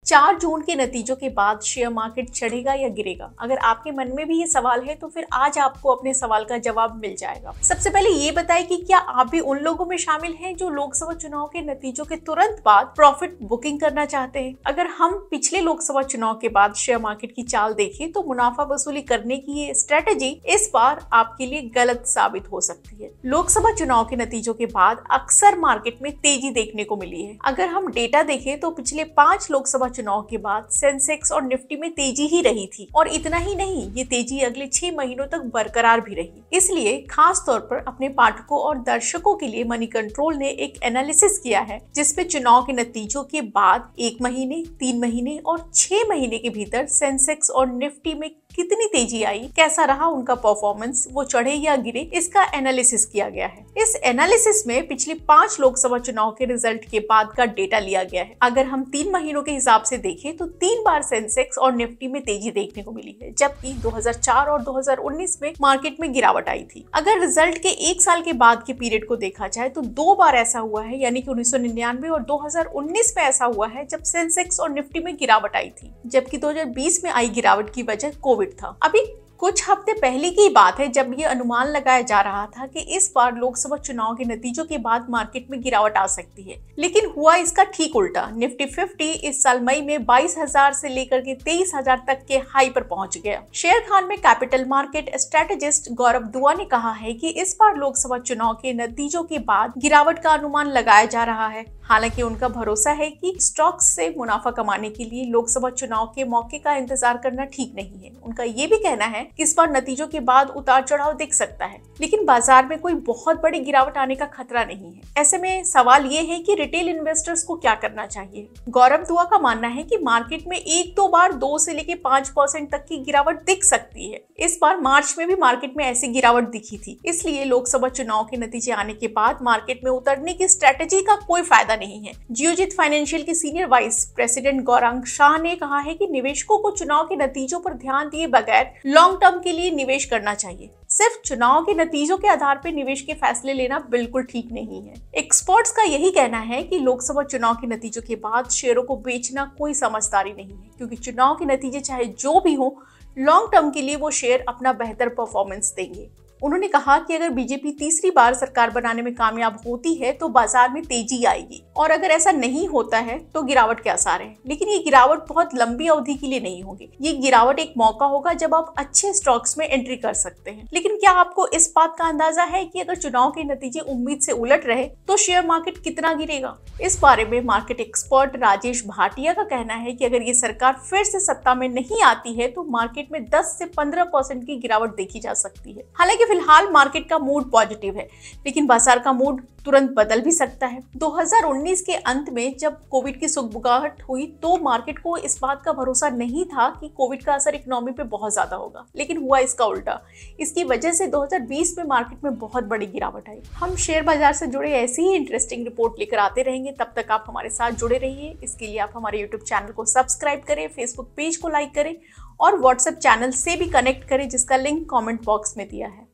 4 जून के नतीजों के बाद शेयर मार्केट चढ़ेगा या गिरेगा? अगर आपके मन में भी ये सवाल है तो फिर आज आपको अपने सवाल का जवाब मिल जाएगा। सबसे पहले ये बताएं कि क्या आप भी उन लोगों में शामिल हैं जो लोकसभा चुनाव के नतीजों के तुरंत बाद प्रॉफिट बुकिंग करना चाहते हैं। अगर हम पिछले लोकसभा चुनाव के बाद शेयर मार्केट की चाल देखें तो मुनाफा वसूली करने की ये स्ट्रेटेजी इस बार आपके लिए गलत साबित हो सकती है। लोकसभा चुनाव के नतीजों के बाद अक्सर मार्केट में तेजी देखने को मिली है। अगर हम डेटा देखें तो पिछले 5 लोकसभा चुनाव के बाद सेंसेक्स और निफ्टी में तेजी ही रही थी और इतना ही नहीं, ये तेजी अगले 6 महीनों तक बरकरार भी रही। इसलिए खास तौर पर अपने पाठकों और दर्शकों के लिए मनी कंट्रोल ने एक एनालिसिस किया है जिसपे चुनाव के नतीजों के बाद 1 महीने, 3 महीने और 6 महीने के भीतर सेंसेक्स और निफ्टी में कितनी तेजी आई, कैसा रहा उनका परफॉर्मेंस, वो चढ़े या गिरे, इसका एनालिसिस किया गया है। इस एनालिसिस में पिछले 5 लोकसभा चुनाव के रिजल्ट के बाद का डेटा लिया गया है। अगर हम 3 महीनों के हिसाब से देखें तो 3 बार सेंसेक्स और निफ्टी में तेजी देखने को मिली है, जबकि 2004 और 2019 में मार्केट में गिरावट आई थी। अगर रिजल्ट के 1 साल के बाद के पीरियड को देखा जाए तो 2 बार ऐसा हुआ है, यानी कि 1999 और 2019 में ऐसा हुआ है जब सेंसेक्स और निफ्टी में गिरावट आई थी, जबकि 2020 में आई गिरावट की वजह कोविड था। अभी कुछ हफ्ते पहले की बात है जब ये अनुमान लगाया जा रहा था कि इस बार लोकसभा चुनाव के नतीजों के बाद मार्केट में गिरावट आ सकती है, लेकिन हुआ इसका ठीक उल्टा। निफ्टी 50 इस साल मई में 22,000 से लेकर के 23,000 तक के हाई पर पहुंच गया। शेयर खान में कैपिटल मार्केट स्ट्रेटेजिस्ट गौरव दुआ ने कहा है कि इस बार लोकसभा चुनाव के नतीजों के बाद गिरावट का अनुमान लगाया जा रहा है। हालांकि उनका भरोसा है कि स्टॉक्स से मुनाफा कमाने के लिए लोकसभा चुनाव के मौके का इंतजार करना ठीक नहीं है। उनका ये भी कहना है कि इस बार नतीजों के बाद उतार चढ़ाव दिख सकता है, लेकिन बाजार में कोई बहुत बड़ी गिरावट आने का खतरा नहीं है। ऐसे में सवाल ये है कि रिटेल इन्वेस्टर्स को क्या करना चाहिए। गौरव दुआ का मानना है कि मार्केट में 1-2 बार 2 से लेकर 5% तक की गिरावट दिख सकती है। इस बार मार्च में भी मार्केट में ऐसी गिरावट दिखी थी, इसलिए लोकसभा चुनाव के नतीजे आने के बाद मार्केट में उतरने की स्ट्रेटेजी का कोई फायदा नहीं है। जियोजित फाइनेंशियल के senior vice president Gaurang Shah ने कहा है कि निवेशकों को चुनाव के नतीजों पर ध्यान दिए बगैर लॉन्ग टर्म के लिए निवेश करना चाहिए। सिर्फ चुनाव के नतीजों के आधार पर निवेश के फैसले लेना बिल्कुल ठीक नहीं है। एक्सपर्ट्स का यही कहना है कि लोकसभा चुनाव के नतीजों के बाद शेयरों को बेचना कोई समझदारी नहीं है, क्योंकि चुनाव के नतीजे चाहे जो भी हो, लॉन्ग टर्म के लिए वो शेयर अपना बेहतर परफॉर्मेंस देंगे। उन्होंने कहा कि अगर बीजेपी तीसरी बार सरकार बनाने में कामयाब होती है तो बाजार में तेजी आएगी, और अगर ऐसा नहीं होता है तो गिरावट के आसार हैं। लेकिन ये गिरावट बहुत लंबी अवधि के लिए नहीं होगी। ये गिरावट एक मौका होगा जब आप अच्छे स्टॉक्स में एंट्री कर सकते हैं। लेकिन क्या आपको इस बात का अंदाजा है कि अगर चुनाव के नतीजे उम्मीद से उलट रहे तो शेयर मार्केट कितना गिरेगा? इस बारे में मार्केट एक्सपर्ट राजेश भाटिया का कहना है कि अगर ये सरकार फिर से सत्ता में नहीं आती है तो मार्केट में 10 से 15% की गिरावट देखी जा सकती है। हालांकि फिलहाल मार्केट का मूड पॉजिटिव है, लेकिन बाजार का मूड तुरंत बदल भी सकता है। 2019 के अंत में जब कोविड की सुगबुगाहट हुई तो मार्केट को इस बात का भरोसा नहीं था कि कोविड का असर इकोनॉमी पे बहुत ज्यादा होगा, लेकिन हुआ इसका उल्टा। इसकी वजह से 2020 में मार्केट में बहुत बड़ी गिरावट आई। हम शेयर बाजार से जुड़े ऐसी ही इंटरेस्टिंग रिपोर्ट लेकर आते रहेंगे। तब तक आप हमारे साथ जुड़े रहिए। इसके लिए आप हमारे यूट्यूब चैनल को सब्सक्राइब करें, फेसबुक पेज को लाइक करें और व्हाट्सएप चैनल से भी कनेक्ट करें, जिसका लिंक कॉमेंट बॉक्स में दिया है।